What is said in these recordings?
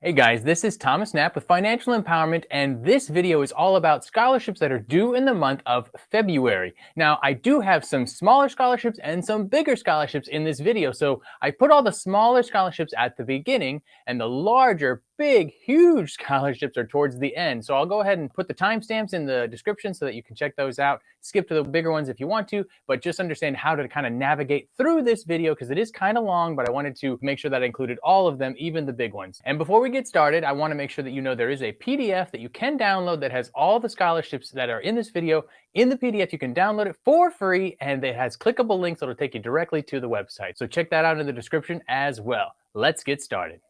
Hey guys, this is Thomas Knapp with Financial Empowerment, and this video is all about scholarships that are due in the month of February. Now, I do have some smaller scholarships and some bigger scholarships in this video, so I put all the smaller scholarships at the beginning, and the larger, big, huge scholarships are towards the end. So I'll go ahead and put the timestamps in the description so that you can check those out. Skip to the bigger ones if you want to, but just understand how to kind of navigate through this video because it is kind of long, but I wanted to make sure that I included all of them, even the big ones. And before we get started, I want to make sure that you know there is a PDF that you can download that has all the scholarships that are in this video. In the PDF, you can download it for free, and it has clickable links that'll take you directly to the website. So check that out in the description as well. Let's get started.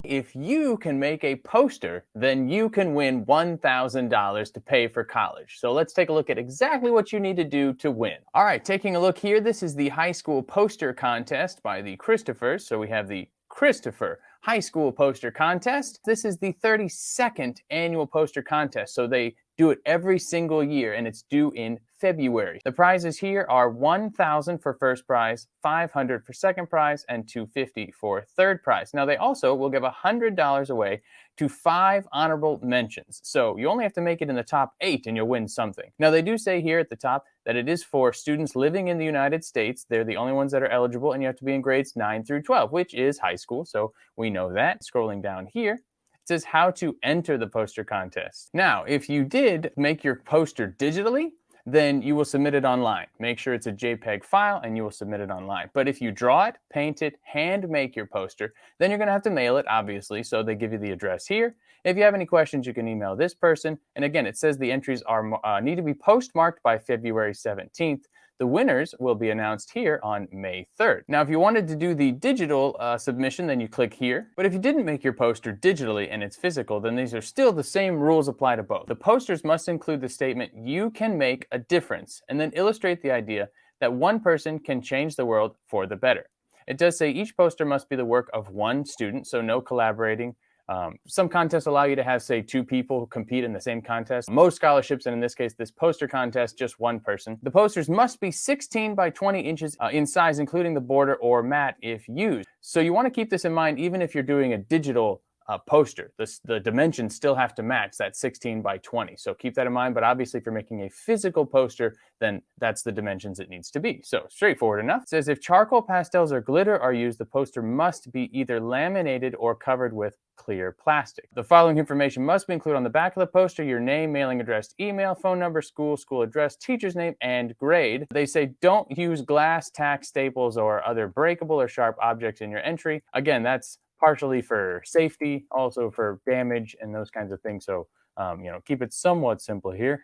If you can make a poster, then you can win $1,000 to pay for college. So let's take a look at exactly what you need to do to win. All right, taking a look here, this is the high school poster contest by the Christophers. So we have the Christopher High School Poster Contest. This is the 32nd annual poster contest. So they do it every single year, and it's due in February. The prizes here are $1,000 for first prize, $500 for second prize, and $250 for third prize. Now, they also will give $100 away to 5 honorable mentions. So you only have to make it in the top 8 and you'll win something. Now, they do say here at the top that it is for students living in the United States. They're the only ones that are eligible, and you have to be in grades 9 through 12, which is high school. So we know that. Scrolling down here, it says how to enter the poster contest. Now, if you did make your poster digitally, then you will submit it online. Make sure it's a JPEG file and you will submit it online. But if you draw it, paint it, hand make your poster, then you're gonna have to mail it, obviously, so they give you the address here. If you have any questions, you can email this person. And again, it says the entries are need to be postmarked by February 17th. The winners will be announced here on May 3rd. Now, if you wanted to do the digital submission, then you click here. But if you didn't make your poster digitally and it's physical, then these are still the same rules apply to both. The posters must include the statement, "You can make a difference," and then illustrate the idea that one person can change the world for the better. It does say each poster must be the work of one student, so no collaborating. Some contests allow you to have, say, 2 people compete in the same contest. Most scholarships, and in this case, this poster contest, just 1 person. The posters must be 16 by 20 inches in size, including the border or mat if used. So you want to keep this in mind even if you're doing a digital poster. The dimensions still have to match that 16 by 20. So keep that in mind. But obviously, if you're making a physical poster, then that's the dimensions it needs to be. So straightforward enough. It says if charcoal pastels or glitter are used, the poster must be either laminated or covered with clear plastic. The following information must be included on the back of the poster: your name, mailing address, email, phone number, school address, teacher's name, and grade. They say don't use glass, tack, staples, or other breakable or sharp objects in your entry. Again, that's partially for safety, also for damage and those kinds of things. So, keep it somewhat simple here.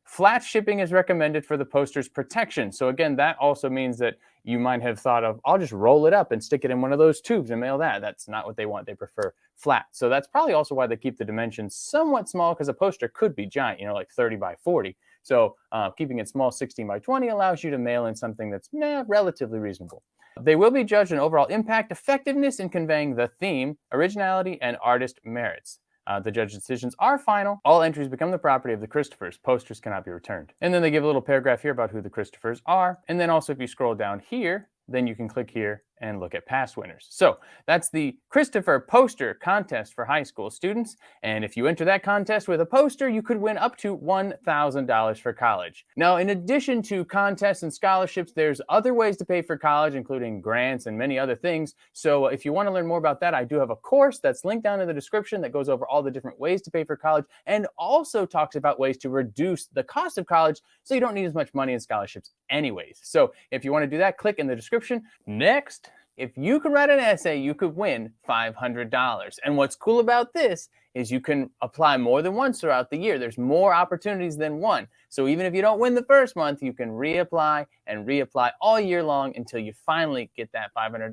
Flat shipping is recommended for the poster's protection. So again, that also means that you might have thought of, I'll just roll it up and stick it in one of those tubes and mail that. That's not what they want. They prefer flat. So that's probably also why they keep the dimensions somewhat small, because a poster could be giant, like 30 by 40. So keeping it small, 16 by 20, allows you to mail in something that's relatively reasonable. They will be judged on overall impact, effectiveness in conveying the theme, originality, and artist merits. The judge's decisions are final. All entries become the property of the Christophers. Posters cannot be returned. And then they give a little paragraph here about who the Christophers are. And then also, if you scroll down here, then you can click here and look at past winners. So that's the Christopher Poster Contest for high school students. And if you enter that contest with a poster, you could win up to $1,000 for college. Now, in addition to contests and scholarships, there's other ways to pay for college, including grants and many other things. So if you want to learn more about that, I do have a course that's linked down in the description that goes over all the different ways to pay for college and also talks about ways to reduce the cost of college so you don't need as much money in scholarships anyways. So if you want to do that, click in the description. Next, if you can write an essay, you could win $500. And what's cool about this is you can apply more than once throughout the year. There's more opportunities than one. So even if you don't win the first month, you can reapply and reapply all year long until you finally get that $500.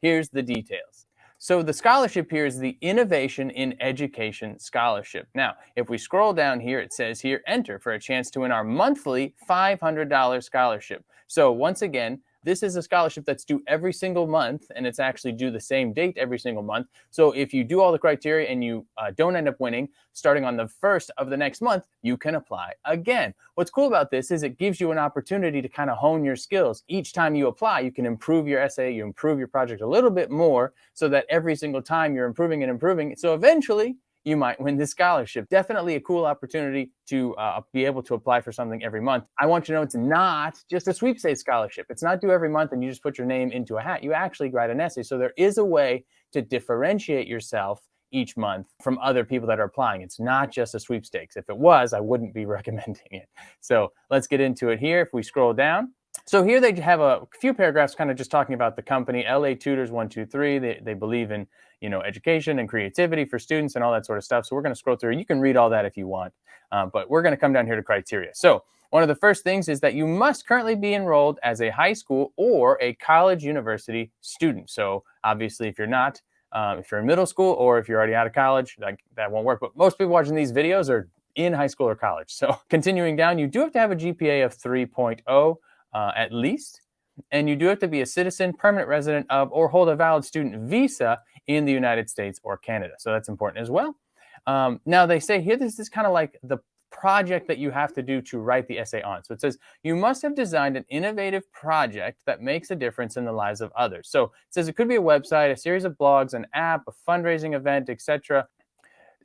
Here's the details. So the scholarship here is the Innovation in Education Scholarship. Now, if we scroll down here, it says here, enter for a chance to win our monthly $500 scholarship. So once again, This is a scholarship that's due every single month, and it's actually due the same date every single month. So if you do all the criteria and you don't end up winning, starting on the first of the next month, you can apply again. What's cool about this is it gives you an opportunity to kind of hone your skills. Each time you apply, you can improve your essay, you improve your project a little bit more, so that every single time you're improving and improving. So eventually, you might win this scholarship. Definitely a cool opportunity to be able to apply for something every month. I want you to know it's not just a sweepstakes scholarship. It's not due every month and you just put your name into a hat. You actually write an essay. So there is a way to differentiate yourself each month from other people that are applying. It's not just a sweepstakes. If it was, I wouldn't be recommending it. So let's get into it here. If we scroll down, so here they have a few paragraphs kind of just talking about the company, LA Tutors 123. They believe in, education and creativity for students and all that sort of stuff. So we're going to scroll through. You can read all that if you want, but we're going to come down here to criteria. So one of the first things is that you must currently be enrolled as a high school or a college university student. So obviously, if you're not, if you're in middle school or if you're already out of college, that won't work. But most people watching these videos are in high school or college. So continuing down, you do have to have a GPA of 3.0 at least. And you do have to be a citizen, permanent resident of, or hold a valid student visa in the United States or Canada. So that's important as well. Now they say here, this is kind of like the project that you have to do to write the essay on. So it says, you must have designed an innovative project that makes a difference in the lives of others. So it says it could be a website, a series of blogs, an app, a fundraising event, etc.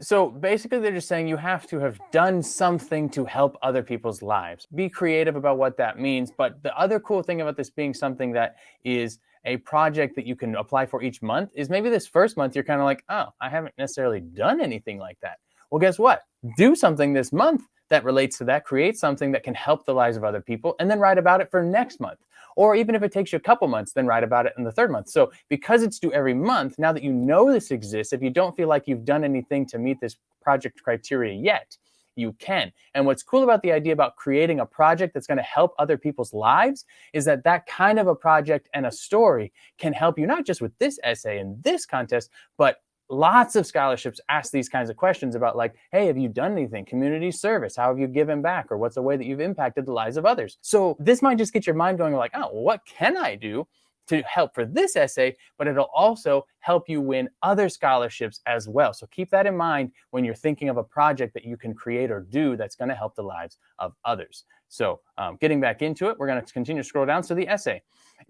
So basically, they're just saying you have to have done something to help other people's lives. Be creative about what that means. But the other cool thing about this being something that is a project that you can apply for each month is maybe this first month, you're kind of like, oh, I haven't necessarily done anything like that. Well, guess what? Do something this month that relates to that, create something that can help the lives of other people, and then write about it for next month. Or even if it takes you a couple months, then write about it in the third month. So because it's due every month, now that you know this exists, if you don't feel like you've done anything to meet this project criteria yet, you can. And what's cool about the idea about creating a project that's going to help other people's lives is that that kind of a project and a story can help you not just with this essay and this contest, but lots of scholarships ask these kinds of questions about like, hey, have you done anything? Community service, how have you given back? Or what's a way that you've impacted the lives of others? So this might just get your mind going like, oh, well, what can I do to help for this essay? But it'll also help you win other scholarships as well. So keep that in mind when you're thinking of a project that you can create or do that's going to help the lives of others. So getting back into it, we're going to continue to scroll down. So the essay.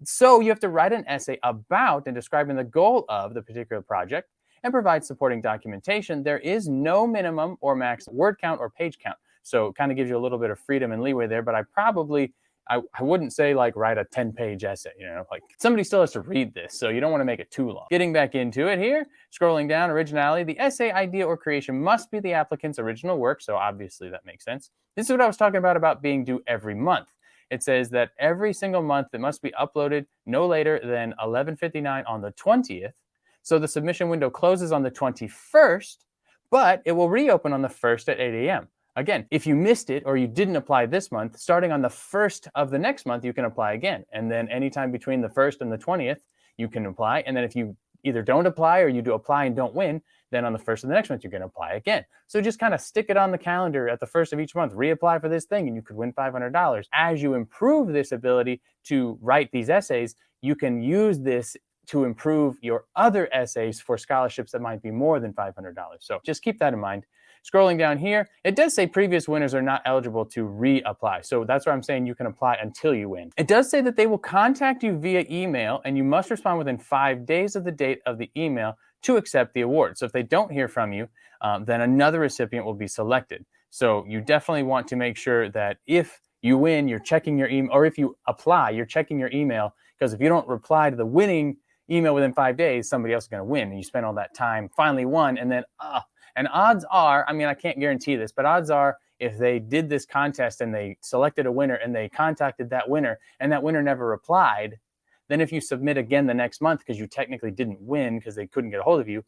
So you have to write an essay about and describing the goal of the particular project and provide supporting documentation. There is no minimum or max word count or page count. So it kind of gives you a little bit of freedom and leeway there, but I wouldn't say like write a 10-page essay, like somebody still has to read this. So you don't want to make it too long. Getting back into it here, scrolling down, originality, the essay, idea, or creation must be the applicant's original work. So obviously that makes sense. This is what I was talking about being due every month. It says that every single month it must be uploaded no later than 11:59 on the 20th. So the submission window closes on the 21st, but it will reopen on the 1st at 8 a.m. Again, if you missed it or you didn't apply this month, starting on the 1st of the next month, you can apply again. And then anytime between the 1st and the 20th, you can apply. And then if you either don't apply or you do apply and don't win, then on the 1st of the next month, you're going to apply again. So just kind of stick it on the calendar at the 1st of each month, reapply for this thing, and you could win $500. As you improve this ability to write these essays, you can use this to improve your other essays for scholarships that might be more than $500. So just keep that in mind. Scrolling down here, it does say previous winners are not eligible to reapply. So that's why I'm saying you can apply until you win. It does say that they will contact you via email and you must respond within 5 days of the date of the email to accept the award. So if they don't hear from you, then another recipient will be selected. So you definitely want to make sure that if you win, you're checking your email, or if you apply, you're checking your email, because if you don't reply to the winning email within 5 days, somebody else is going to win. And you spend all that time, finally won, and then, and odds are, I mean, I can't guarantee this, but odds are if they did this contest and they selected a winner and they contacted that winner and that winner never replied, then if you submit again the next month because you technically didn't win because they couldn't get a hold of you,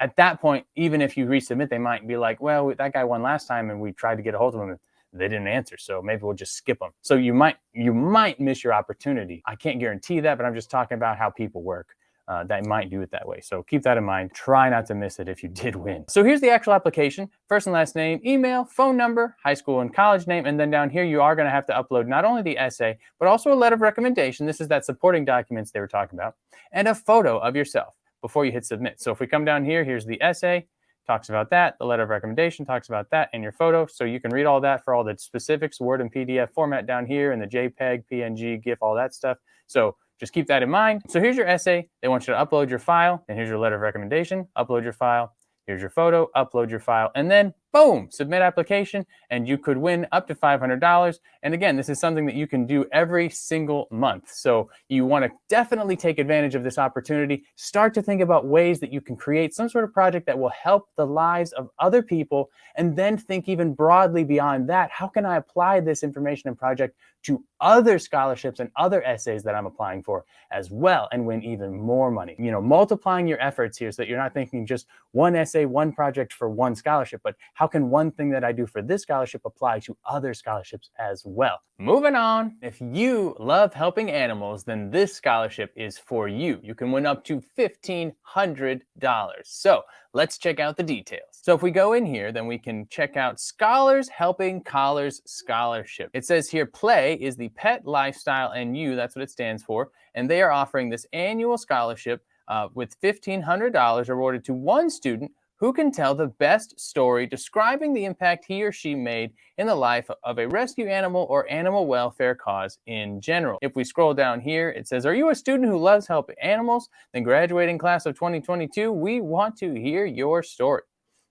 at that point, even if you resubmit, they might be like, well, that guy won last time and we tried to get a hold of him and they didn't answer, so maybe we'll just skip them. So you might miss your opportunity. I can't guarantee that, but I'm just talking about how people work. that might do it that way. So keep that in mind. Try not to miss it if you did win. So here's the actual application: first and last name, email, phone number, high school and college name, and then down here you are going to have to upload not only the essay, but also a letter of recommendation. This is that supporting documents they were talking about, and a photo of yourself before you hit submit. So if we come down here, here's the essay, talks about that, the letter of recommendation talks about that, and your photo. So you can read all that for all the specifics, Word and PDF format down here, and the JPEG, PNG, GIF, all that stuff. So just keep that in mind. So here's your essay. They want you to upload your file, and here's your letter of recommendation. Upload your file. Here's your photo. Upload your file, and then boom, submit application, and you could win up to $500. And again, this is something that you can do every single month. So you want to definitely take advantage of this opportunity. Start to think about ways that you can create some sort of project that will help the lives of other people, and then think even broadly beyond that. How can I apply this information and project to other scholarships and other essays that I'm applying for as well, and win even more money? You know, multiplying your efforts here so that you're not thinking just one essay, one project for one scholarship, but how can one thing that I do for this scholarship apply to other scholarships as well? Moving on, if you love helping animals, then this scholarship is for you. You can win up to $1,500. So let's check out the details. So if we go in here, then we can check out Scholars Helping Collars Scholarship. It says here, PLAY is the Pet, Lifestyle, and You, that's what it stands for. And they are offering this annual scholarship with $1,500 awarded to one student who can tell the best story describing the impact he or she made in the life of a rescue animal or animal welfare cause in general. If we scroll down here, it says, are you a student who loves helping animals? Then graduating class of 2022, we want to hear your story.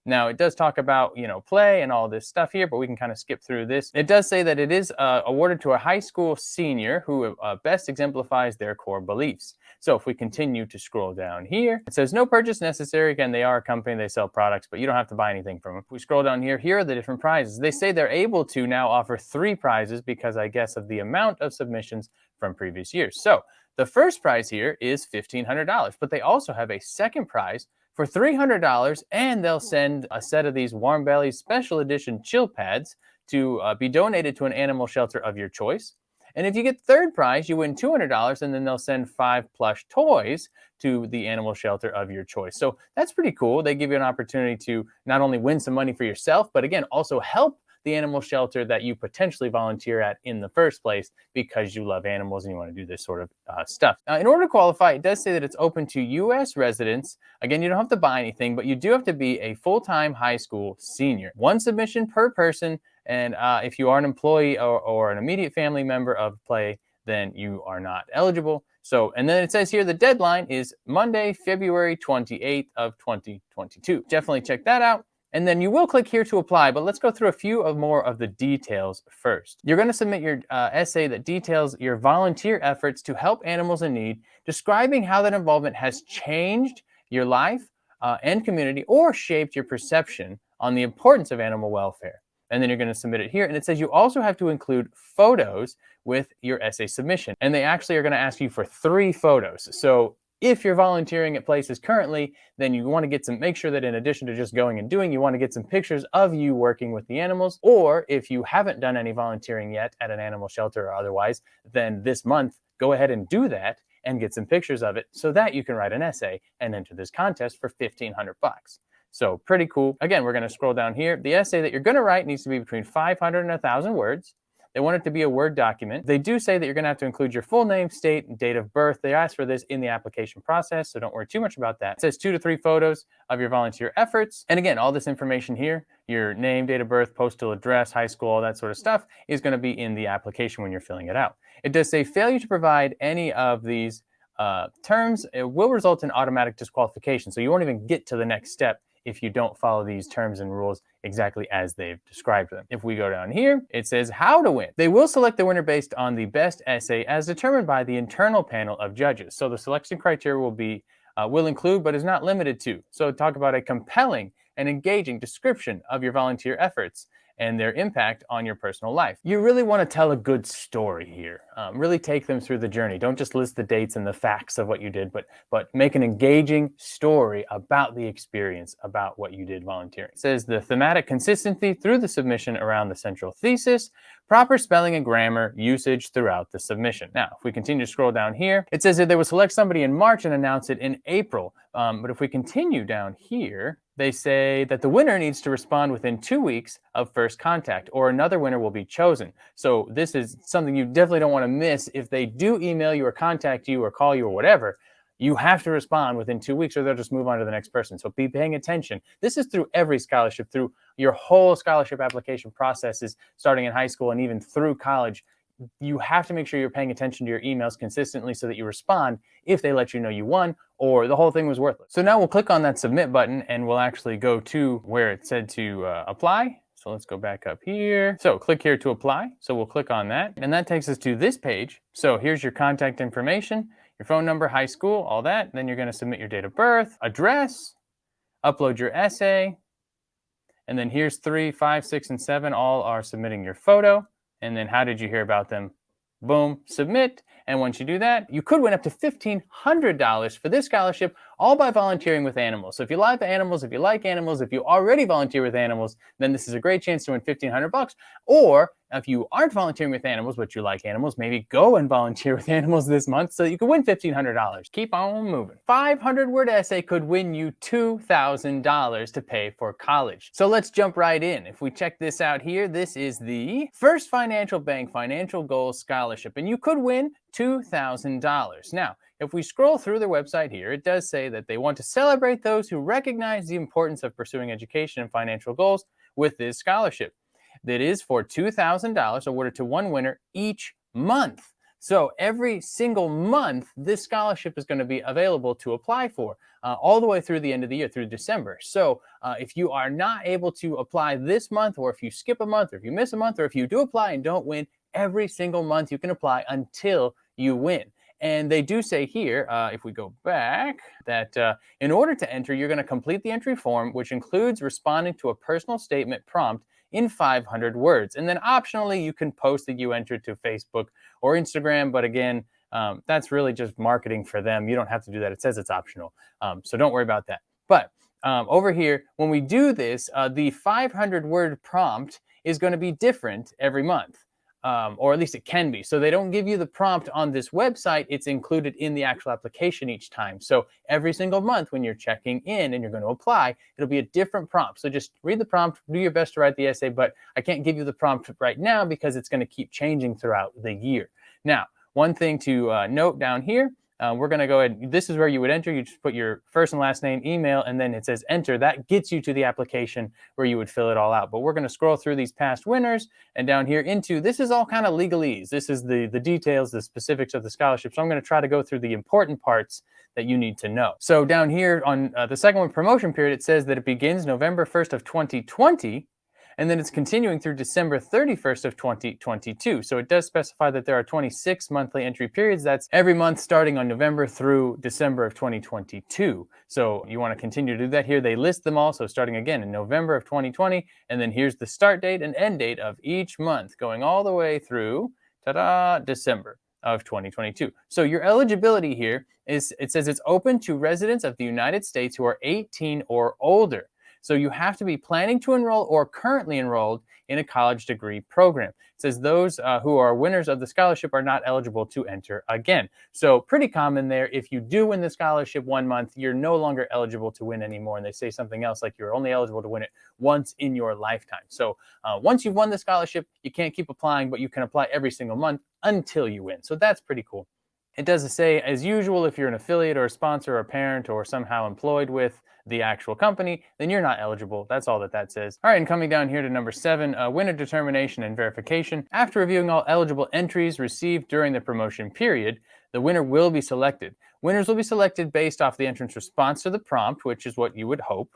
Now, it does talk about, play and all this stuff here, but we can kind of skip through this. It does say that it is awarded to a high school senior who best exemplifies their core beliefs. So if we continue to scroll down here, it says no purchase necessary. Again, they are a company, they sell products, but you don't have to buy anything from them. If we scroll down here, here are the different prizes. They say they're able to now offer 3 prizes because, I guess, of the amount of submissions from previous years. So the first prize here is $1,500, but they also have a second prize for $300, and they'll send a set of these Warm Bellies special edition chill pads to be donated to an animal shelter of your choice. And if you get third prize, you win $200, and then they'll send 5 plush toys to the animal shelter of your choice. So that's pretty cool. They give you an opportunity to not only win some money for yourself, but again, also help the animal shelter that you potentially volunteer at in the first place because you love animals and you want to do this sort of stuff. Now, in order to qualify, it does say that it's open to U.S. residents. Again, you don't have to buy anything, but you do have to be a full-time high school senior. 1 submission per person, and if you are an employee or an immediate family member of Play, then you are not eligible. So, and then it says here the deadline is Monday, February 28th of 2022. Definitely check that out. And then you will click here to apply, but let's go through a few more of the details first. You're going to submit your essay that details your volunteer efforts to help animals in need, describing how that involvement has changed your life and community or shaped your perception on the importance of animal welfare. And then you're going to submit it here. And it says you also have to include photos with your essay submission. And they actually are going to ask you for 3 photos. So if you're volunteering at places currently, then you want to make sure that in addition to just going and doing, you want to get some pictures of you working with the animals. Or if you haven't done any volunteering yet at an animal shelter or otherwise, then this month, go ahead and do that and get some pictures of it so that you can write an essay and enter this contest for $1,500. So pretty cool. Again, we're going to scroll down here. The essay that you're going to write needs to be between 500 and 1,000 words. They want it to be a Word document. They do say that you're going to have to include your full name, state, and date of birth. They ask for this in the application process, so don't worry too much about that. It says 2 to 3 photos of your volunteer efforts. And again, all this information here, your name, date of birth, postal address, high school, all that sort of stuff is going to be in the application when you're filling it out. It does say failure to provide any of these terms, it will result in automatic disqualification. So you won't even get to the next step if you don't follow these terms and rules exactly as they've described them. If we go down here, it says how to win. They will select the winner based on the best essay as determined by the internal panel of judges. So the selection criteria will include, but is not limited to. So talk about a compelling and engaging description of your volunteer efforts and their impact on your personal life. You really want to tell a good story here. Really take them through the journey. Don't just list the dates and the facts of what you did, but make an engaging story about the experience, about what you did volunteering. It says the thematic consistency through the submission around the central thesis, proper spelling and grammar usage throughout the submission. Now, if we continue to scroll down here, it says that they will select somebody in March and announce it in April. But if we continue down here, they say that the winner needs to respond within 2 weeks of first contact, or another winner will be chosen. So this is something you definitely don't want to miss. If they do email you or contact you or call you or whatever, you have to respond within 2 weeks or they'll just move on to the next person. So be paying attention. This is through every scholarship, through your whole scholarship application processes, starting in high school and even through college. You have to make sure you're paying attention to your emails consistently so that you respond if they let you know you won or the whole thing was worthless. So now we'll click on that submit button and we'll actually go to where it said to apply. So let's go back up here. So click here to apply. So we'll click on that and that takes us to this page. So here's your contact information, your phone number, high school, all that. Then you're going to submit your date of birth, address, upload your essay. And then here's 3, 5, 6, and 7 all are submitting your photo. And then how did you hear about them? Boom, submit. And once you do that, you could win up to $1,500 for this scholarship, all by volunteering with animals. So if you love animals, if you like animals, if you already volunteer with animals, then this is a great chance to win $1,500. Or if you aren't volunteering with animals, but you like animals, maybe go and volunteer with animals this month so you can win $1,500. Keep on moving. 500-word essay could win you $2,000 to pay for college. So let's jump right in. If we check this out here, this is the First Financial Bank Financial Goals Scholarship, and you could win $2,000. Now, if we scroll through their website here, it does say that they want to celebrate those who recognize the importance of pursuing education and financial goals with this scholarship. That is for $2,000 awarded to one winner each month. So every single month, this scholarship is going to be available to apply for all the way through the end of the year, through December. So if you are not able to apply this month, or if you skip a month, or if you miss a month, or if you do apply and don't win, every single month you can apply until you win. And they do say here, if we go back, that in order to enter, you're going to complete the entry form, which includes responding to a personal statement prompt in 500 words. And then optionally, you can post that you entered to Facebook or Instagram. But again, that's really just marketing for them. You don't have to do that. It says it's optional. So don't worry about that. But over here, when we do this, the 500-word prompt is going to be different every month. Or at least it can be. So they don't give you the prompt on this website. It's included in the actual application each time. So every single month when you're checking in and you're going to apply, it'll be a different prompt. So just read the prompt, do your best to write the essay, but I can't give you the prompt right now because it's going to keep changing throughout the year. Now, one thing to note down here, we're going to go ahead. This is where you would enter. You just put your first and last name, email, and then it says enter. That gets you to the application where you would fill it all out. But we're going to scroll through these past winners and down here into, this is all kind of legalese. This is the details, the specifics of the scholarship. So I'm going to try to go through the important parts that you need to know. So down here on the second one, promotion period, it says that it begins November 1st of 2020. And then it's continuing through December 31st of 2022. So it does specify that there are 26 monthly entry periods. That's every month starting on November through December of 2022. So you want to continue to do that here. They list them all. So starting again in November of 2020. And then here's the start date and end date of each month going all the way through, December of 2022. So your eligibility here is, it says it's open to residents of the United States who are 18 or older. So you have to be planning to enroll or currently enrolled in a college degree program. It says those who are winners of the scholarship are not eligible to enter again. So pretty common there. If you do win the scholarship one month, you're no longer eligible to win anymore. And they say something else like you're only eligible to win it once in your lifetime. So once you've won the scholarship, you can't keep applying, but you can apply every single month until you win. So that's pretty cool. It does say, as usual, if you're an affiliate or a sponsor or a parent or somehow employed with the actual company, then you're not eligible. That's all that says. All right, and coming down here to number 7, winner determination and verification. After reviewing all eligible entries received during the promotion period, the winner will be selected. Winners will be selected based off the entrant's response to the prompt, which is what you would hope.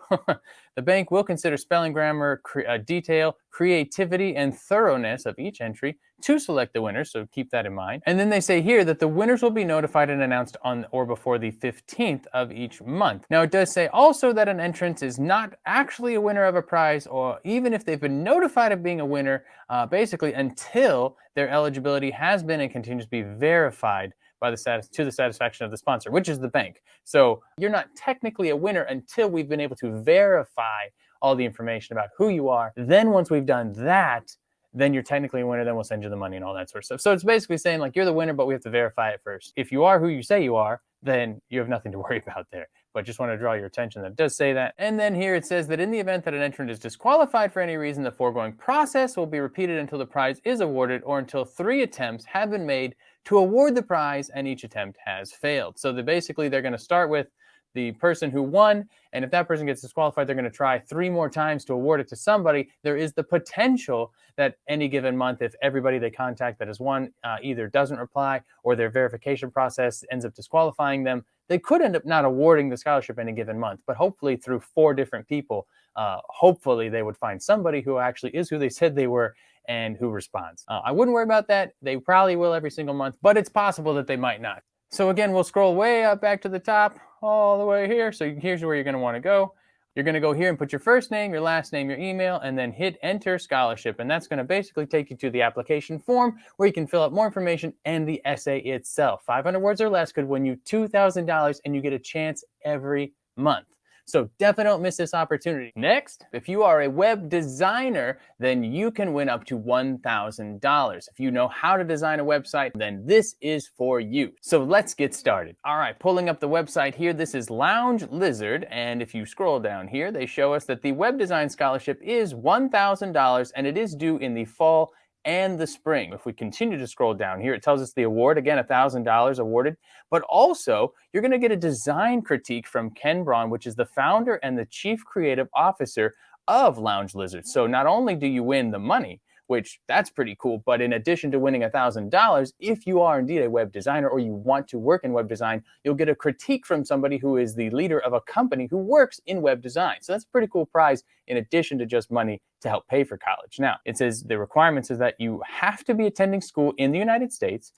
The bank will consider spelling, grammar, detail, creativity, and thoroughness of each entry to select the winners, so keep that in mind. And then they say here that the winners will be notified and announced on or before the 15th of each month. Now, it does say also that an entrant is not actually a winner of a prize, or even if they've been notified of being a winner, basically until their eligibility has been and continues to be verified by the satisfaction of the sponsor, which is the bank. So you're not technically a winner until we've been able to verify all the information about who you are. Then once we've done that, then you're technically a winner, then we'll send you the money and all that sort of stuff. So it's basically saying like you're the winner, but we have to verify it first. If you are who you say you are, then you have nothing to worry about there. But just want to draw your attention that it does say that. And then here it says that in the event that an entrant is disqualified for any reason, the foregoing process will be repeated until the prize is awarded or until 3 attempts have been made to award the prize and each attempt has failed. So basically they're going to start with the person who won, and if that person gets disqualified, they're going to try 3 more times to award it to somebody. There is the potential that any given month, if everybody they contact that has won either doesn't reply or their verification process ends up disqualifying them, they could end up not awarding the scholarship any given month. But hopefully through 4 different people, hopefully they would find somebody who actually is who they said they were and who responds. I wouldn't worry about that. They probably will every single month, but it's possible that they might not. So again, we'll scroll way up back to the top, all the way here. So here's where you're going to want to go. You're going to go here and put your first name, your last name, your email, and then hit enter scholarship. And that's going to basically take you to the application form where you can fill out more information and the essay itself. 500 words or less could win you $2,000 and you get a chance every month. So definitely don't miss this opportunity. Next, if you are a web designer, then you can win up to $1,000. If you know how to design a website, then this is for you. So let's get started. All right, pulling up the website here, this is Lounge Lizard. And if you scroll down here, they show us that the web design scholarship is $1,000 and it is due in the fall and the spring. If we continue to scroll down here, it tells us the award, again, $1,000 awarded, but also you're going to get a design critique from Ken Braun, which is the founder and the chief creative officer of Lounge Lizard. So not only do you win the money, which that's pretty cool, but in addition to winning $1,000, if you are indeed a web designer or you want to work in web design, you'll get a critique from somebody who is the leader of a company who works in web design. So that's a pretty cool prize in addition to just money to help pay for college. Now, it says the requirements is that you have to be attending school in the United States,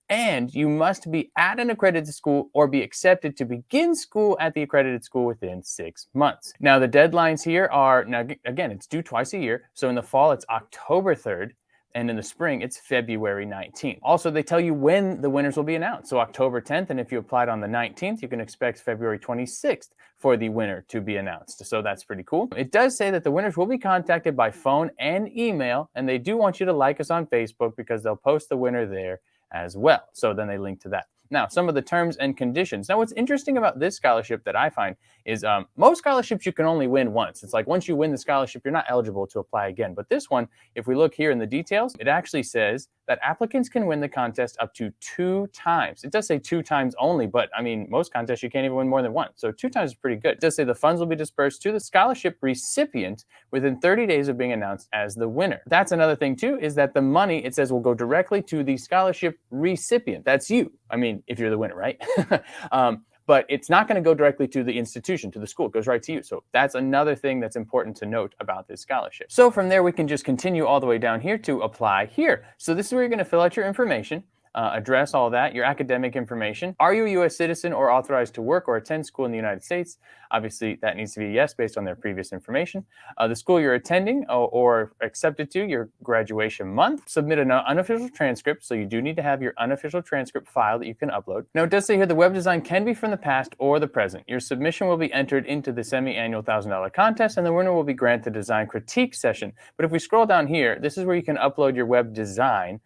and you must be at an accredited school or be accepted to begin school at the accredited school within 6 months. Now, the deadlines here are, now again, it's due twice a year. So in the fall, it's October 3rd. And in the spring, it's February 19th. Also, they tell you when the winners will be announced. So October 10th, and if you applied on the 19th, you can expect February 26th for the winner to be announced. So that's pretty cool. It does say that the winners will be contacted by phone and email, and they do want you to like us on Facebook because they'll post the winner there as well. So then they link to that. Now, some of the terms and conditions. Now, what's interesting about this scholarship that I find is most scholarships you can only win once. It's like once you win the scholarship, you're not eligible to apply again. But this one, if we look here in the details, it actually says that applicants can win the contest up to 2 times. It does say 2 times only, but I mean, most contests you can't even win more than once. So 2 times is pretty good. It does say the funds will be dispersed to the scholarship recipient within 30 days of being announced as the winner. That's another thing too, is that the money, it says, will go directly to the scholarship recipient. That's you. I mean, if you're the winner, right? But it's not going to go directly to the institution, to the school. It goes right to you. So that's another thing that's important to note about this scholarship. So from there, we can just continue all the way down here to apply here. So this is where you're going to fill out your information. Address, all that, your academic information. Are you a U.S. citizen or authorized to work or attend school in the United States? Obviously, that needs to be yes based on their previous information. The school you're attending or accepted to, your graduation month. Submit an unofficial transcript, so you do need to have your unofficial transcript file that you can upload. Now, it does say here the web design can be from the past or the present. Your submission will be entered into the semi-annual $1,000 contest, and the winner will be granted a design critique session. But if we scroll down here, this is where you can upload your web design.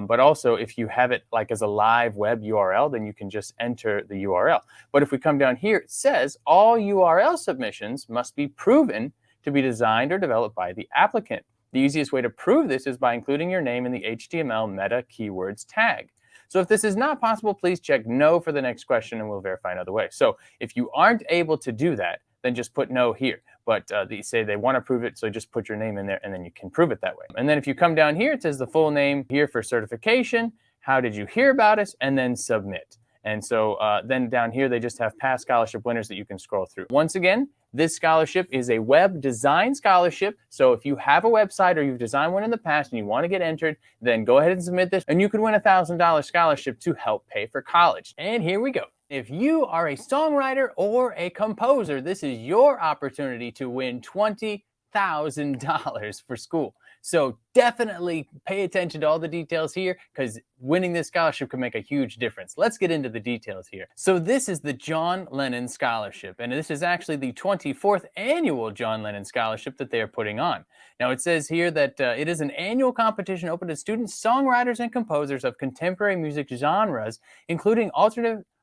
But also, if you have it like as a live web URL, then you can just enter the URL. But if we come down here, it says all URL submissions must be proven to be designed or developed by the applicant. The easiest way to prove this is by including your name in the HTML meta keywords tag. So if this is not possible, please check no for the next question and we'll verify another way. So if you aren't able to do that, then just put no here. But they say they want to prove it, so just put your name in there and then you can prove it that way. And then if you come down here, it says the full name here for certification, how did you hear about us, and then submit. And so then down here, they just have past scholarship winners that you can scroll through. Once again, this scholarship is a web design scholarship. So if you have a website or you've designed one in the past and you want to get entered, then go ahead and submit this and you can win a $1,000 scholarship to help pay for college. And here we go. If you are a songwriter or a composer, this is your opportunity to win $20,000 for school. So definitely pay attention to all the details here because winning this scholarship can make a huge difference. Let's get into the details here. So this is the John Lennon Scholarship, and this is actually the 24th annual John Lennon Scholarship that they are putting on. Now it says here that it is an annual competition open to students, songwriters, and composers of contemporary music genres, including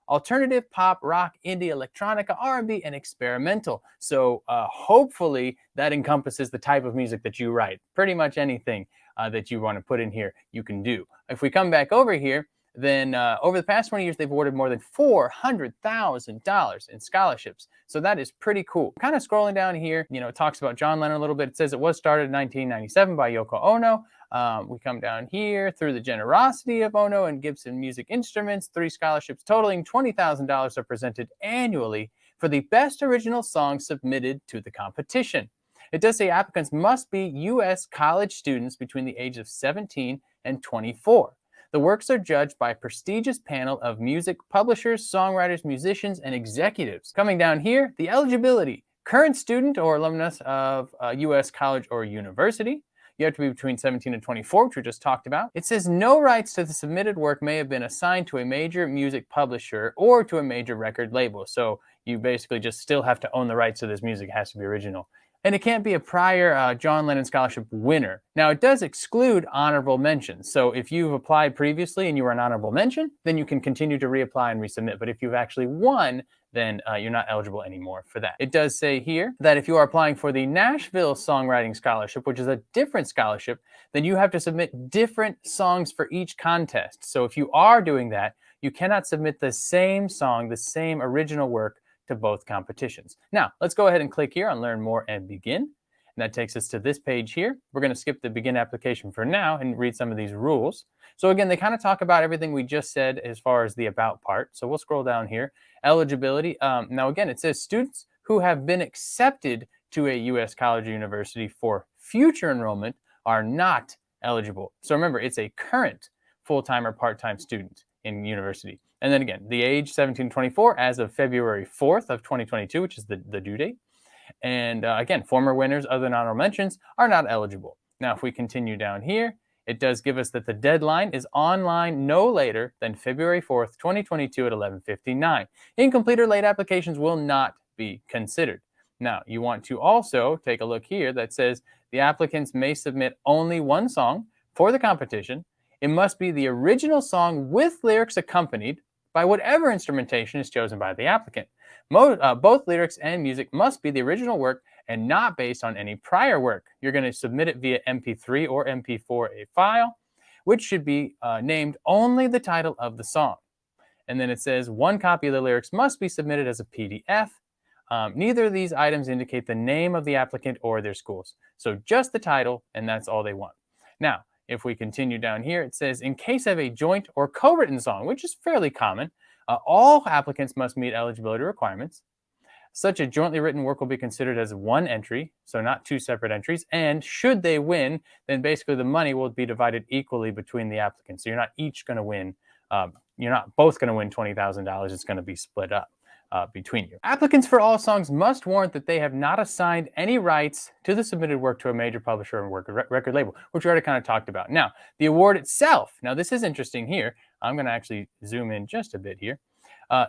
alternative pop, rock, indie, electronica, R&B, and experimental. So hopefully that encompasses the type of music that you write. Pretty much anything that you want to put in here, you can do. If we come back over here, then over the past 20 years, they've awarded more than $400,000 in scholarships. So that is pretty cool. Kind of scrolling down here, it talks about John Lennon a little bit. It says it was started in 1997 by Yoko Ono. We come down here through the generosity of Ono and Gibson Music Instruments. 3 scholarships totaling $20,000 are presented annually for the best original song submitted to the competition. It does say applicants must be U.S. college students between the age of 17 and 24. The works are judged by a prestigious panel of music publishers, songwriters, musicians, and executives. Coming down here, the eligibility. Current student or alumnus of a U.S. college or university. You have to be between 17 and 24, which we just talked about. It says no rights to the submitted work may have been assigned to a major music publisher or to a major record label. So you basically just still have to own the rights to this music. It has to be original. And it can't be a prior John Lennon Scholarship winner. Now, it does exclude honorable mentions. So if you've applied previously and you were an honorable mention, then you can continue to reapply and resubmit. But if you've actually won, then you're not eligible anymore for that. It does say here that if you are applying for the Nashville Songwriting Scholarship, which is a different scholarship, then you have to submit different songs for each contest. So if you are doing that, you cannot submit the same song, the same original work to both competitions. Now, let's go ahead and click here on Learn More and Begin. And that takes us to this page here. We're going to skip the Begin application for now and read some of these rules. So again, they kind of talk about everything we just said as far as the About part. So we'll scroll down here. Eligibility. Now again, it says students who have been accepted to a U.S. college or university for future enrollment are not eligible. So remember, it's a current full-time or part-time student in university. And then again, the age 17 to 24 as of February 4th of 2022, which is the due date. And again, former winners other than honorable mentions are not eligible. Now, if we continue down here, it does give us that the deadline is online no later than February 4th, 2022 at 11:59. Incomplete or late applications will not be considered. Now, you want to also take a look here that says the applicants may submit only one song for the competition. It must be the original song with lyrics accompanied by whatever instrumentation is chosen by the applicant. Both lyrics and music must be the original work and not based on any prior work. You're going to submit it via MP3 or MP4A file, which should be named only the title of the song. And then it says one copy of the lyrics must be submitted as a PDF. Neither of these items indicate the name of the applicant or their schools. So just the title, and that's all they want. Now, if we continue down here, it says in case of a joint or co-written song, which is fairly common, all applicants must meet eligibility requirements. Such a jointly written work will be considered as one entry, so not 2 separate entries. And should they win, then basically the money will be divided equally between the applicants. So you're not each going to win. You're not both going to win $20,000. It's going to be split up between you. Applicants for all songs must warrant that they have not assigned any rights to the submitted work to a major publisher and record label, which we already kind of talked about. Now, the award itself. Now, this is interesting here. I'm going to actually zoom in just a bit here.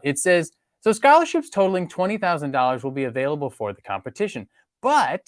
It says, so scholarships totaling $20,000 will be available for the competition, but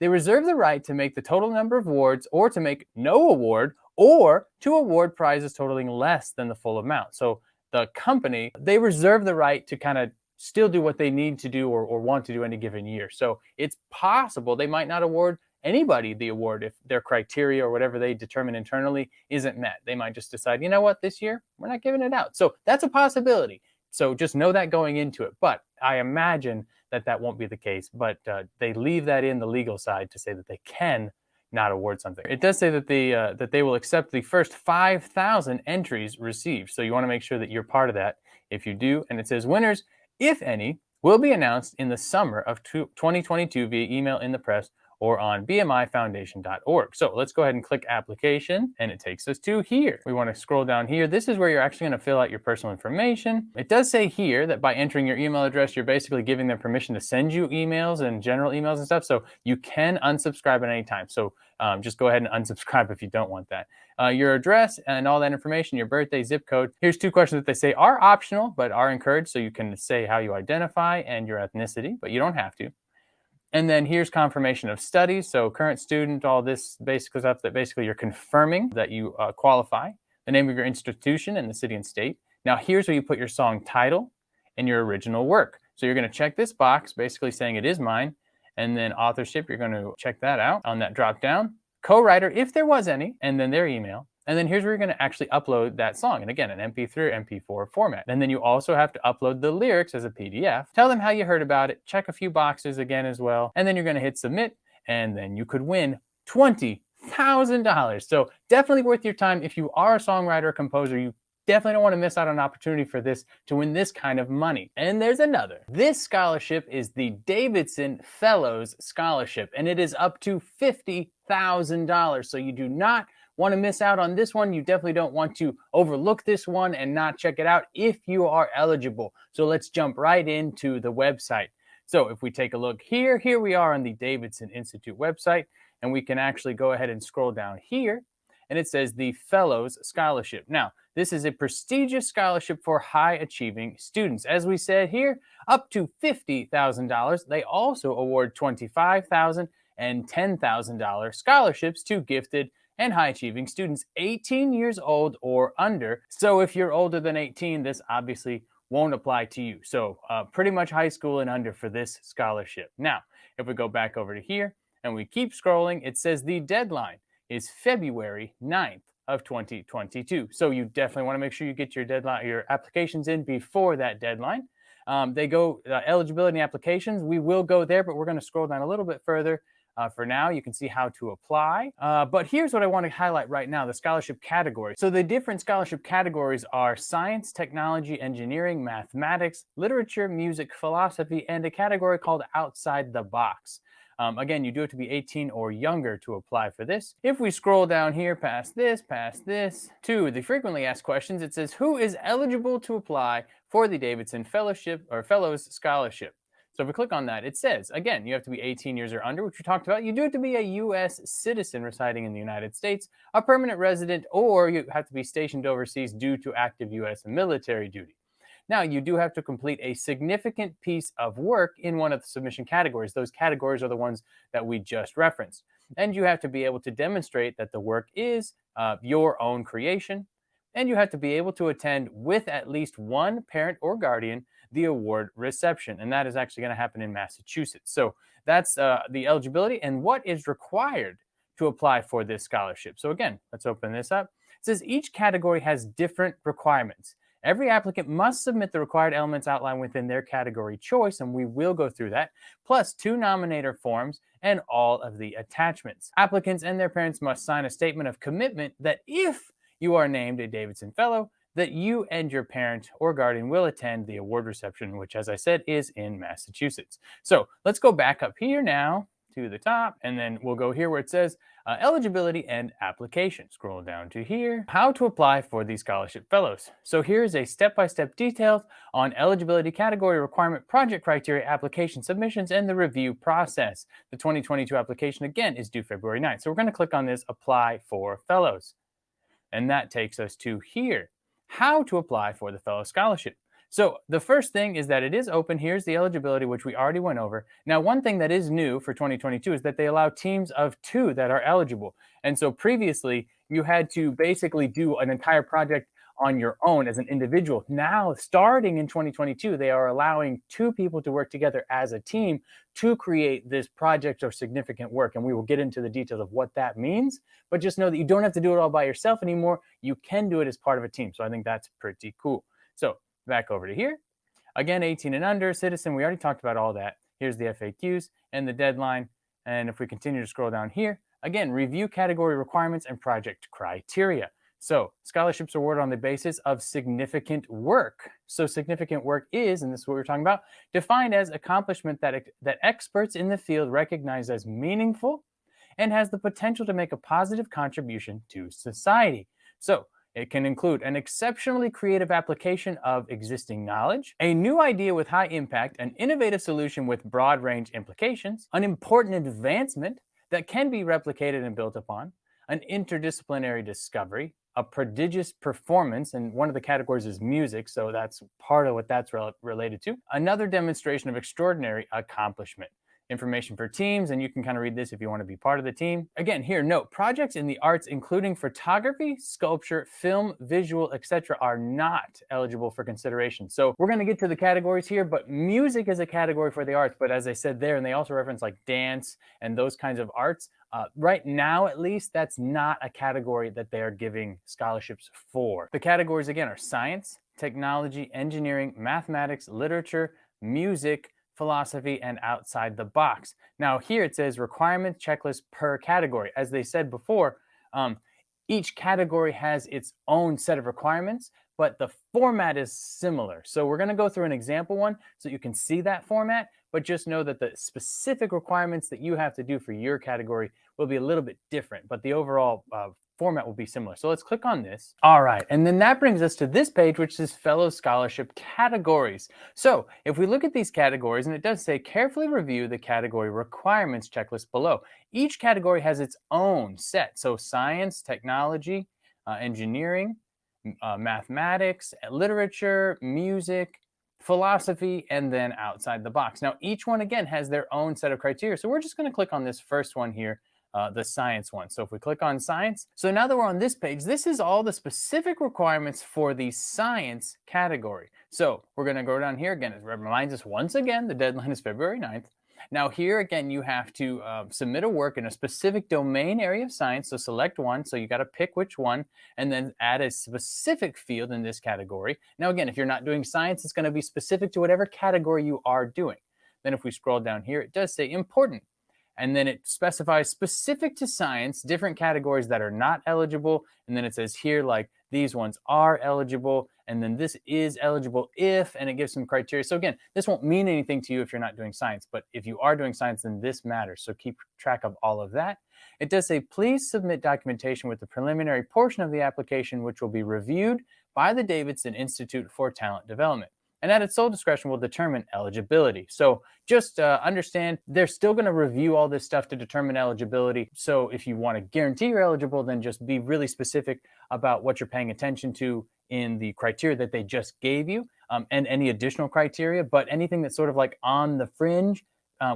they reserve the right to make the total number of awards or to make no award or to award prizes totaling less than the full amount. So the company, they reserve the right to kind of still do what they need to do or want to do any given year. So it's possible they might not award anybody the award if their criteria or whatever they determine internally isn't met. They might just decide, you know what, this year we're not giving it out. So that's a possibility. So just know that going into it. But I imagine that that won't be the case. But they leave that in the legal side to say that they can not award something. It does say that they will accept the first 5,000 entries received. So you want to make sure that you're part of that. if you do. And it says winners, if any, will be announced in the summer of 2022 via email in the press or on bmifoundation.org. So let's go ahead and click application, and it takes us to here. We want to scroll down here. This is where you're actually going to fill out your personal information. It does say here that by entering your email address, you're basically giving them permission to send you emails and general emails and stuff. So you can unsubscribe at any time. So just go ahead and unsubscribe if you don't want that. Your address and all that information, your birthday, zip code. Here's 2 questions that they say are optional, but are encouraged. So you can say how you identify and your ethnicity, but you don't have to. And then here's confirmation of studies. So current student, all this basic stuff that basically you're confirming that you qualify, the name of your institution and the city and state. Now here's where you put your song title and your original work. So you're going to check this box, basically saying it is mine. And then authorship, you're going to check that out on that drop down. Co-writer, if there was any, and then their email. And then here's where you're going to actually upload that song. And again, an MP3 or MP4 format. And then you also have to upload the lyrics as a PDF. Tell them how you heard about it. Check a few boxes again as well. And then you're going to hit submit. And then you could win $20,000. So definitely worth your time. If you are a songwriter or composer, you definitely don't want to miss out on an opportunity for this to win this kind of money. And there's another. This scholarship is the Davidson Fellows Scholarship, and it is up to $50,000. So you do not want to miss out on this one. You definitely don't want to overlook this one and not check it out if you are eligible. So let's jump right into the website. So if we take a look here we are on the Davidson Institute website, and we can actually go ahead and scroll down here, and it says the Fellows Scholarship. Now, this is a prestigious scholarship for high achieving students. As we said here, up to $50,000. They also award $25,000 and $10,000 scholarships to gifted and high achieving students 18 years old or under. So if you're older than 18, this obviously won't apply to you. So pretty much high school and under for this scholarship. Now, if we go back over to here and we keep scrolling, it says the deadline is February 9th of 2022. So you definitely want to make sure you get your applications in before that deadline. They go eligibility and applications. We will go there, but we're going to scroll down a little bit further. For now, you can see how to apply. But here's what I want to highlight right now, the scholarship categories. So the different scholarship categories are science, technology, engineering, mathematics, literature, music, philosophy, and a category called outside the box. Again, you do have to be 18 or younger to apply for this. If we scroll down here past this, to the frequently asked questions, it says, who is eligible to apply for the Davidson Fellowship or Fellows Scholarship? So if we click on that, it says, again, you have to be 18 years or under, which we talked about. You do have to be a U.S. citizen residing in the United States, a permanent resident, or you have to be stationed overseas due to active U.S. military duty. Now, you do have to complete a significant piece of work in one of the submission categories. Those categories are the ones that we just referenced. And you have to be able to demonstrate that the work is your own creation. And you have to be able to attend with at least one parent or guardian the award reception. And that is actually going to happen in Massachusetts. So that's the eligibility and what is required to apply for this scholarship. So again, let's open this up. It says each category has different requirements. Every applicant must submit the required elements outlined within their category choice, and we will go through that, plus 2 nominator forms and all of the attachments. Applicants and their parents must sign a statement of commitment that if you are named a Davidson Fellow, that you and your parent or guardian will attend the award reception, which, as I said, is in Massachusetts. So let's go back up here now to the top, and then we'll go here where it says eligibility and application. Scroll down to here, how to apply for the scholarship fellows. So here's a step-by-step detail on eligibility, category, requirement, project criteria, application submissions, and the review process. The 2022 application, again, is due February 9th. So we're going to click on this, apply for fellows. And that takes us to here, how to apply for the fellow scholarship. So the first thing is that it is open. Here's the eligibility, which we already went over. Now, one thing that is new for 2022 is that they allow teams of 2 that are eligible. And so previously, you had to basically do an entire project on your own as an individual. Now, starting in 2022, they are allowing 2 people to work together as a team to create this project or significant work. And we will get into the details of what that means. But just know that you don't have to do it all by yourself anymore. You can do it as part of a team. So I think that's pretty cool. So back over to here. Again, 18 and under, citizen, we already talked about all that. Here's the FAQs and the deadline. And if we continue to scroll down here, again, review category requirements and project criteria. So scholarships are awarded on the basis of significant work. So significant work is, and this is what we're talking about, defined as accomplishment that experts in the field recognize as meaningful and has the potential to make a positive contribution to society. So it can include an exceptionally creative application of existing knowledge, a new idea with high impact, an innovative solution with broad range implications, an important advancement that can be replicated and built upon, an interdisciplinary discovery, a prodigious performance, and one of the categories is music, so that's part of what that's related to, another demonstration of extraordinary accomplishment. Information for teams, and you can kind of read this if you want to be part of the team. Again, here, note, projects in the arts, including photography, sculpture, film, visual, etc., are not eligible for consideration. So we're going to get to the categories here, but music is a category for the arts. But as I said there, and they also reference like dance and those kinds of arts, right now, at least, that's not a category that they are giving scholarships for. The categories, again, are science, technology, engineering, mathematics, literature, music, philosophy, and outside the box. Now here it says requirement checklist per category. As they said before, each category has its own set of requirements, but the format is similar. So we're going to go through an example one so you can see that format, but just know that the specific requirements that you have to do for your category will be a little bit different, but the overall format will be similar. So let's click on this. All right, and then that brings us to this page, which is fellow scholarship categories. So if we look at these categories, and it does say carefully review the category requirements checklist below. Each category has its own set. So science, technology, engineering, mathematics, literature, music, philosophy, and then outside the box. Now, each one again has their own set of criteria. So we're just going to click on this first one here, the science one. So if we click on science, so now that we're on this page, this is all the specific requirements for the science category. So we're going to go down here again. It reminds us once again, the deadline is February 9th. Now here again, you have to submit a work in a specific domain area of science. So select one. So you got to pick which one and then add a specific field in this category. Now again, if you're not doing science, it's going to be specific to whatever category you are doing. Then if we scroll down here, it does say important. And then it specifies specific to science, different categories that are not eligible. And then it says here, like these ones are eligible. And then this is eligible if, and it gives some criteria. So again, this won't mean anything to you if you're not doing science, but if you are doing science, then this matters. So keep track of all of that. It does say, please submit documentation with the preliminary portion of the application, which will be reviewed by the Davidson Institute for Talent Development, and at its sole discretion will determine eligibility. So just understand they're still going to review all this stuff to determine eligibility. So if you want to guarantee you're eligible, then just be really specific about what you're paying attention to in the criteria that they just gave you, and any additional criteria. But anything that's sort of like on the fringe,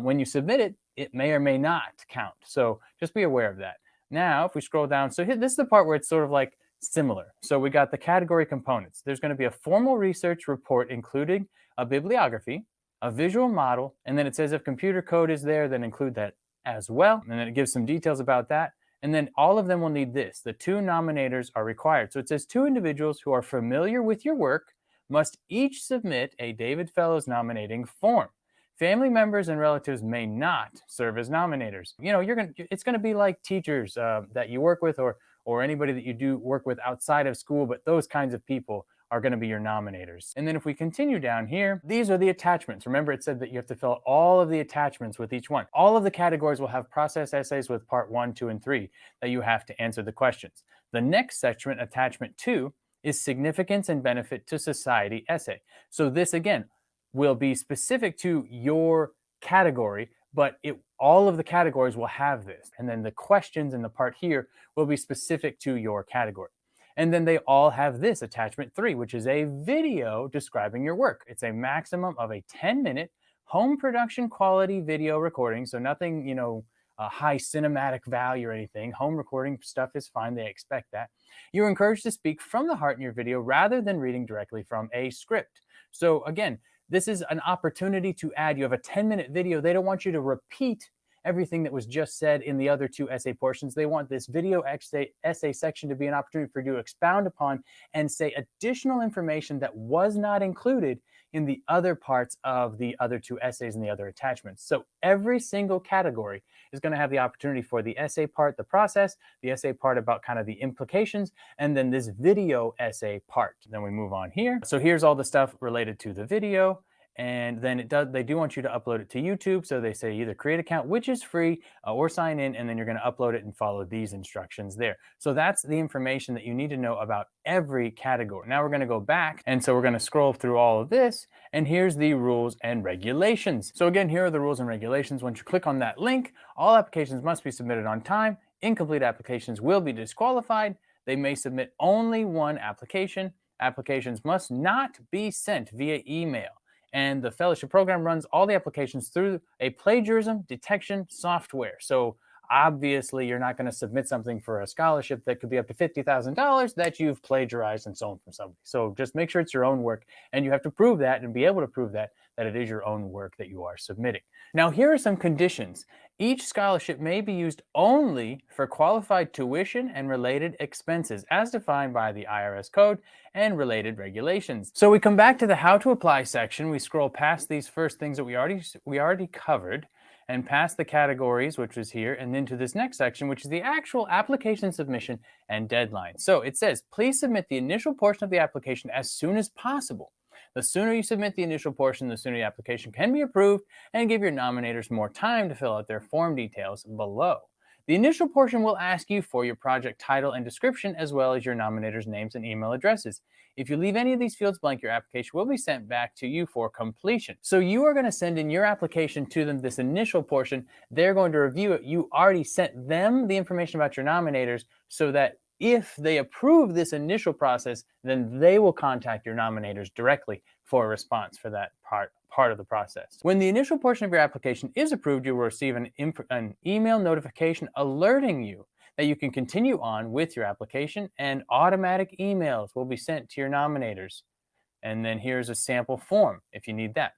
when you submit it, it may or may not count. So just be aware of that. Now, if we scroll down, so here, this is the part where it's sort of like similar. So we got the category components. There's going to be a formal research report, including a bibliography, a visual model, and then it says if computer code is there, then include that as well. And then it gives some details about that. And then all of them will need this. The 2 nominators are required. So it says 2 individuals who are familiar with your work must each submit a David Fellows nominating form. Family members and relatives may not serve as nominators. You know, it's going to be like teachers that you work with, or anybody that you do work with outside of school, but those kinds of people are going to be your nominators. And then if we continue down here, these are the attachments. Remember, it said that you have to fill out all of the attachments with each one. All of the categories will have process essays with part 1, 2, and 3 that you have to answer the questions. The next section, attachment 2, is significance and benefit to society essay. So this again will be specific to your category, but all of the categories will have this. And then the questions in the part here will be specific to your category. And then they all have this attachment 3, which is a video describing your work. It's a maximum of a 10-minute home production quality video recording. So nothing, high cinematic value or anything. Home recording stuff is fine. They expect that. You're encouraged to speak from the heart in your video rather than reading directly from a script. So again, this is an opportunity to add. You have a 10-minute video. They don't want you to repeat everything that was just said in the other 2 essay portions. They want this video essay section to be an opportunity for you to expound upon and say additional information that was not included in the other parts of the other two essays and the other attachments. So every single category is going to have the opportunity for the essay part, the process, the essay part about kind of the implications, and then this video essay part. Then we move on here. So here's all the stuff related to the video. And then they do want you to upload it to YouTube. So they say either create an account, which is free, or sign in, and then you're going to upload it and follow these instructions there. So that's the information that you need to know about every category. Now we're going to go back. And so we're going to scroll through all of this. And here's the rules and regulations. So again, here are the rules and regulations. Once you click on that link, all applications must be submitted on time. Incomplete applications will be disqualified. They may submit only one application. Applications must not be sent via email. And the fellowship program runs all the applications through a plagiarism detection software. So obviously, you're not going to submit something for a scholarship that could be up to $50,000 that you've plagiarized and stolen from somebody. So just make sure it's your own work, and you have to prove that and be able to prove that it is your own work that you are submitting. Now, here are some conditions. Each scholarship may be used only for qualified tuition and related expenses as defined by the IRS code and related regulations. So we come back to the how to apply section. We scroll past these first things that we already covered, and past the categories, which was here, and then to this next section, which is the actual application submission and deadline. So it says, please submit the initial portion of the application as soon as possible. The sooner you submit the initial portion, the sooner the application can be approved, and give your nominators more time to fill out their form details below. The initial portion will ask you for your project title and description, as well as your nominators' names and email addresses. If you leave any of these fields blank, your application will be sent back to you for completion. So you are going to send in your application to them, this initial portion. They're going to review it. You already sent them the information about your nominators, so that if they approve this initial process, then they will contact your nominators directly for a response for that part of the process. When the initial portion of your application is approved, you will receive an email notification alerting you that you can continue on with your application, and automatic emails will be sent to your nominators. And then here's a sample form if you need that.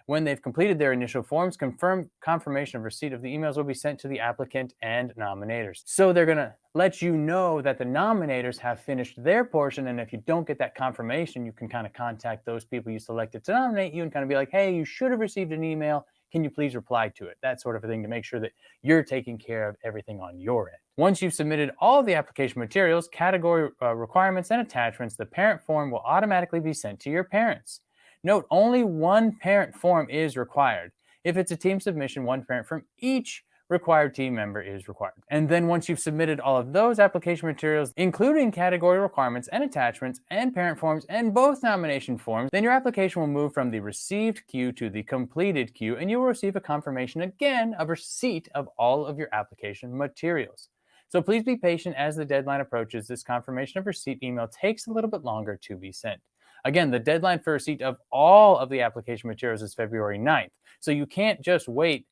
When they've completed their initial forms, confirmation of receipt of the emails will be sent to the applicant and nominators. So they're going to let you know that the nominators have finished their portion, and if you don't get that confirmation, you can kind of contact those people you selected to nominate you and kind of be like, hey, you should have received an email. Can you please reply to it? That sort of a thing, to make sure that you're taking care of everything on your end. Once you've submitted all of the application materials, category requirements, and attachments, the parent form will automatically be sent to your parents. Note, only one parent form is required. If it's a team submission, one parent from each required team member is required. And then once you've submitted all of those application materials, including category requirements and attachments and parent forms and both nomination forms, then your application will move from the received queue to the completed queue, and you will receive a confirmation again of receipt of all of your application materials. So please be patient as the deadline approaches. This confirmation of receipt email takes a little bit longer to be sent. Again, the deadline for receipt of all of the application materials is February 9th. So you can't just wait.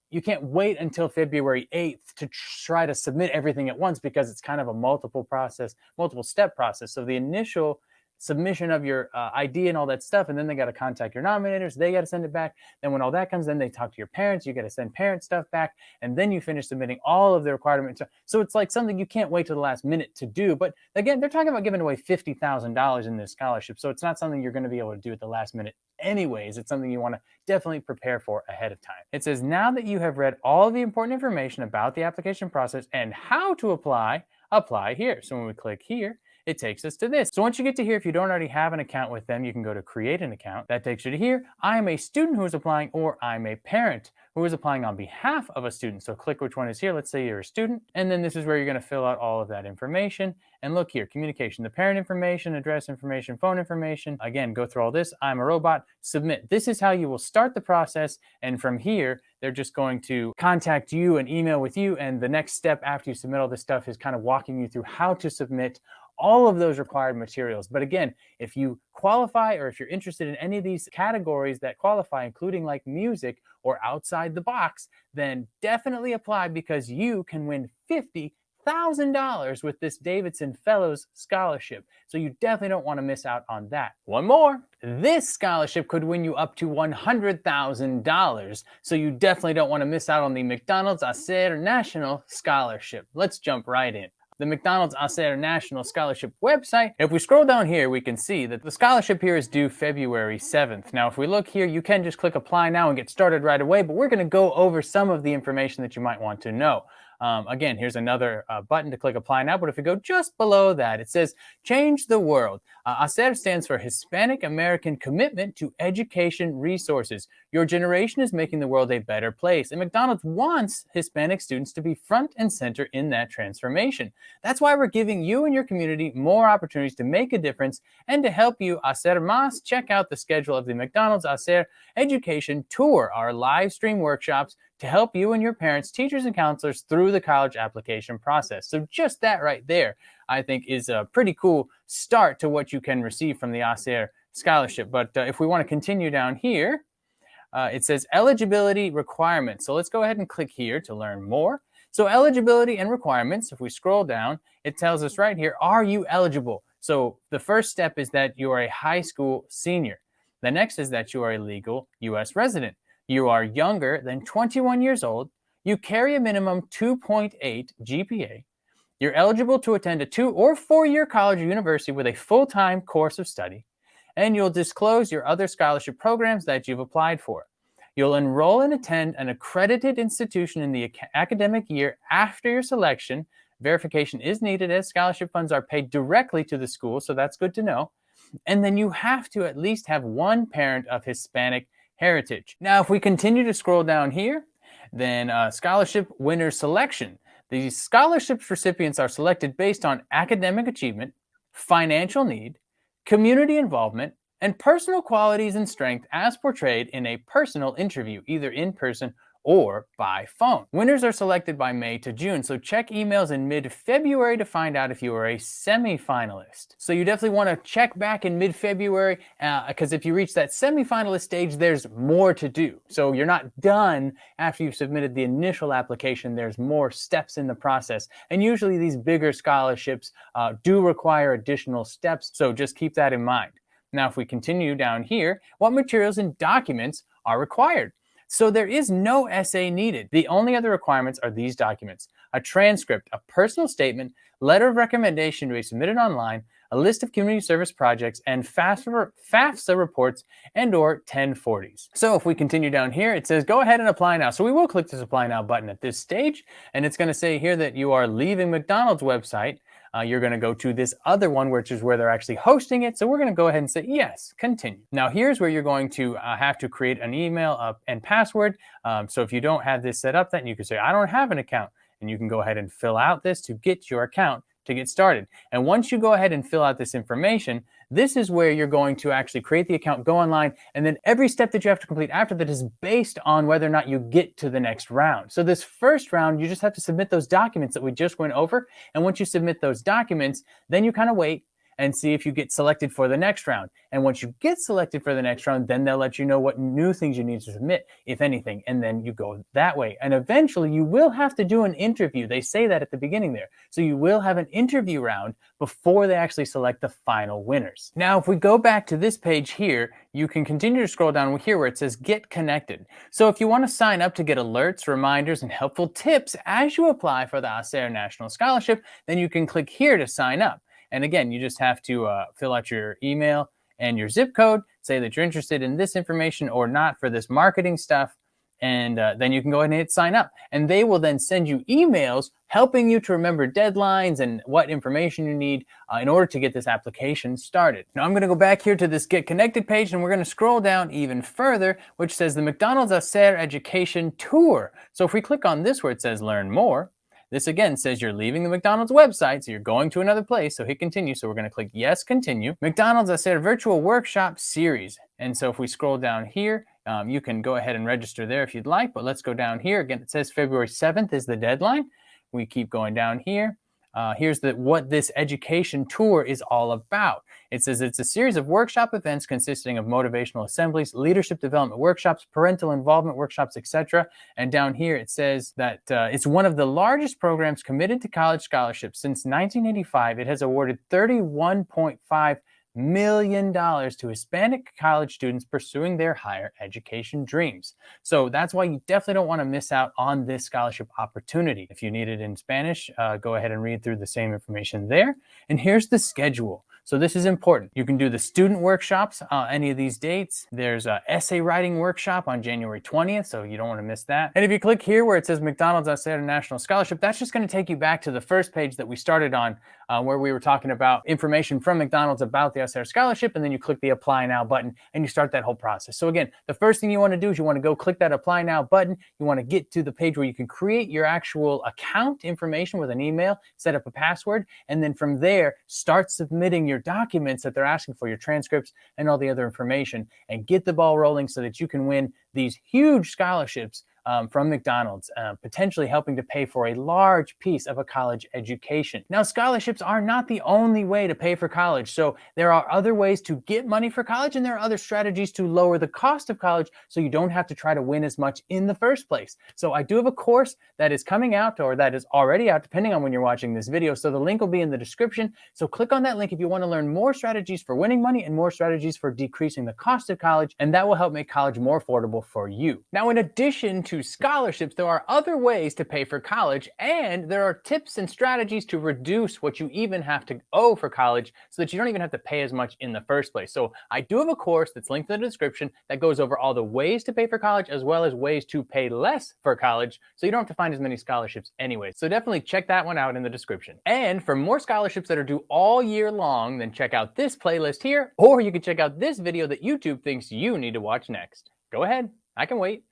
You can't wait until February 8th to try to submit everything at once, because it's kind of a multiple step process. So the initial submission of your ID and all that stuff, and then they got to contact your nominators, they got to send it back. Then when all that comes, then they talk to your parents, you got to send parent stuff back, and then you finish submitting all of the requirements. So it's like something you can't wait to the last minute to do. But again, they're talking about giving away $50,000 in this scholarship, so it's not something you're going to be able to do at the last minute anyways. It's something you want to definitely prepare for ahead of time. It says, now that you have read all the important information about the application process and how to apply here. So when we click here, it takes us to this. So once you get to here, if you don't already have an account with them, you can go to create an account. That takes you to here. I'm a student who is applying, or I'm a parent who is applying on behalf of a student. So click which one is here. Let's say you're a student. And then this is where you're going to fill out all of that information. And look here, communication, the parent information, address information, phone information. Again, go through all this. I'm a robot. Submit. This is how you will start the process. And from here, they're just going to contact you and email with you. And the next step after you submit all this stuff is kind of walking you through how to submit all of those required materials. But again, if you qualify, or if you're interested in any of these categories that qualify, including like music or outside the box, then definitely apply, because you can win $50,000 with this Davidson Fellows Scholarship. So you definitely don't want to miss out on that. One more. This scholarship could win you up to $100,000. So you definitely don't want to miss out on the McDonald's Acer National Scholarship. Let's jump right in. the McDonald's Acer National Scholarship website. If we scroll down here, we can see that the scholarship here is due February 7th. Now, if we look here, you can just click apply now and get started right away, but we're going to go over some of the information that you might want to know. Again, here's another button to click apply now, but if we go just below that, it says change the world. ACER stands for Hispanic American Commitment to Education Resources. Your generation is making the world a better place, and McDonald's wants Hispanic students to be front and center in that transformation. That's why we're giving you and your community more opportunities to make a difference, and to help you Hacer Más, check out the schedule of the McDonald's ACER Education Tour, our live stream workshops to help you and your parents, teachers, and counselors through the college application process. So just that right there, I think, is a pretty cool start to what you can receive from the ACER scholarship. But if we want to continue down here, it says eligibility requirements. So let's go ahead and click here to learn more. So eligibility and requirements, if we scroll down, it tells us right here, are you eligible? So the first step is that you are a high school senior. The next is that you are a legal U.S. resident. You are younger than 21 years old. You carry a minimum 2.8 GPA. You're eligible to attend a 2- or 4-year college or university with a full-time course of study. And you'll disclose your other scholarship programs that you've applied for. You'll enroll and attend an accredited institution in the academic year after your selection. Verification is needed as scholarship funds are paid directly to the school, so that's good to know. And then you have to at least have one parent of Hispanic heritage. Now, if we continue to scroll down here, then scholarship winner selection. These scholarships recipients are selected based on academic achievement, financial need, community involvement, and personal qualities and strength as portrayed in a personal interview, either in person or by phone. Winners are selected by May to June, so check emails in mid-February to find out if you are a semi-finalist. So you definitely want to check back in mid-February, because if you reach that semi-finalist stage, there's more to do. So you're not done after you've submitted the initial application. There's more steps in the process. And usually these bigger scholarships do require additional steps, so just keep that in mind. Now, if we continue down here, what materials and documents are required? So there is no essay needed. The only other requirements are these documents: a transcript, a personal statement, letter of recommendation to be submitted online, a list of community service projects, and FAFSA reports and or 1040s. So if we continue down here, it says go ahead and apply now. So we will click this apply now button at this stage, and it's going to say here that you are leaving McDonald's website. You're going to go to this other one, which is where they're actually hosting it. So we're going to go ahead and say, yes, continue. Now, here's where you're going to have to create an email and password. So if you don't have this set up, then you can say, I don't have an account. And you can go ahead and fill out this to get your account to get started. And once you go ahead and fill out this information, this is where you're going to actually create the account, go online, and then every step that you have to complete after that is based on whether or not you get to the next round. So this first round, you just have to submit those documents that we just went over. And once you submit those documents, then you kind of wait and see if you get selected for the next round. And once you get selected for the next round, then they'll let you know what new things you need to submit, if anything, and then you go that way. And eventually you will have to do an interview. They say that at the beginning there. So you will have an interview round before they actually select the final winners. Now, if we go back to this page here, you can continue to scroll down here where it says get connected. So if you want to sign up to get alerts, reminders, and helpful tips as you apply for the ACER National Scholarship, then you can click here to sign up. And again, you just have to fill out your email and your zip code, say that you're interested in this information or not for this marketing stuff, and then you can go ahead and hit sign up. And they will then send you emails helping you to remember deadlines and what information you need in order to get this application started. Now I'm going to go back here to this Get Connected page, and we're going to scroll down even further, which says the McDonald's ACER Education Tour. So if we click on this where it says Learn More, this again says you're leaving the McDonald's website, so you're going to another place, so hit continue. So we're going to click yes, continue. McDonald's ACER Virtual Workshop Series. And so if we scroll down here, you can go ahead and register there if you'd like, but let's go down here. Again, it says February 7th is the deadline. We keep going down here. Here's what this education tour is all about. It says it's a series of workshop events consisting of motivational assemblies, leadership development workshops, parental involvement workshops, etc. And down here it says that it's one of the largest programs committed to college scholarships. Since 1985, it has awarded $31.5 million to Hispanic college students pursuing their higher education dreams. So that's why you definitely don't want to miss out on this scholarship opportunity. If you need it in Spanish, go ahead and read through the same information there. And here's the schedule. So this is important. You can do the student workshops any of these dates. There's an essay writing workshop on January 20th, so you don't want to miss that. And if you click here where it says McDonald's Outside International Scholarship, that's just going to take you back to the first page that we started on, where we were talking about information from McDonald's about the SR Scholarship, and then you click the Apply Now button and you start that whole process. So again, the first thing you want to do is you want to go click that Apply Now button. You want to get to the page where you can create your actual account information with an email, set up a password, and then from there, start submitting your documents that they're asking for, your transcripts and all the other information, and get the ball rolling so that you can win these huge scholarships from McDonald's, potentially helping to pay for a large piece of a college education. Now, scholarships are not the only way to pay for college. So there are other ways to get money for college, and there are other strategies to lower the cost of college so you don't have to try to win as much in the first place. So I do have a course that is coming out, or that is already out, depending on when you're watching this video. So the link will be in the description. So click on that link if you want to learn more strategies for winning money and more strategies for decreasing the cost of college, and that will help make college more affordable for you. Now, in addition to scholarships, there are other ways to pay for college, and there are tips and strategies to reduce what you even have to owe for college so that you don't even have to pay as much in the first place. So I do have a course that's linked in the description that goes over all the ways to pay for college as well as ways to pay less for college, so you don't have to find as many scholarships anyway. So definitely check that one out in the description. And for more scholarships that are due all year long, then check out this playlist here, or you can check out this video that YouTube thinks you need to watch next. Go ahead, I can wait.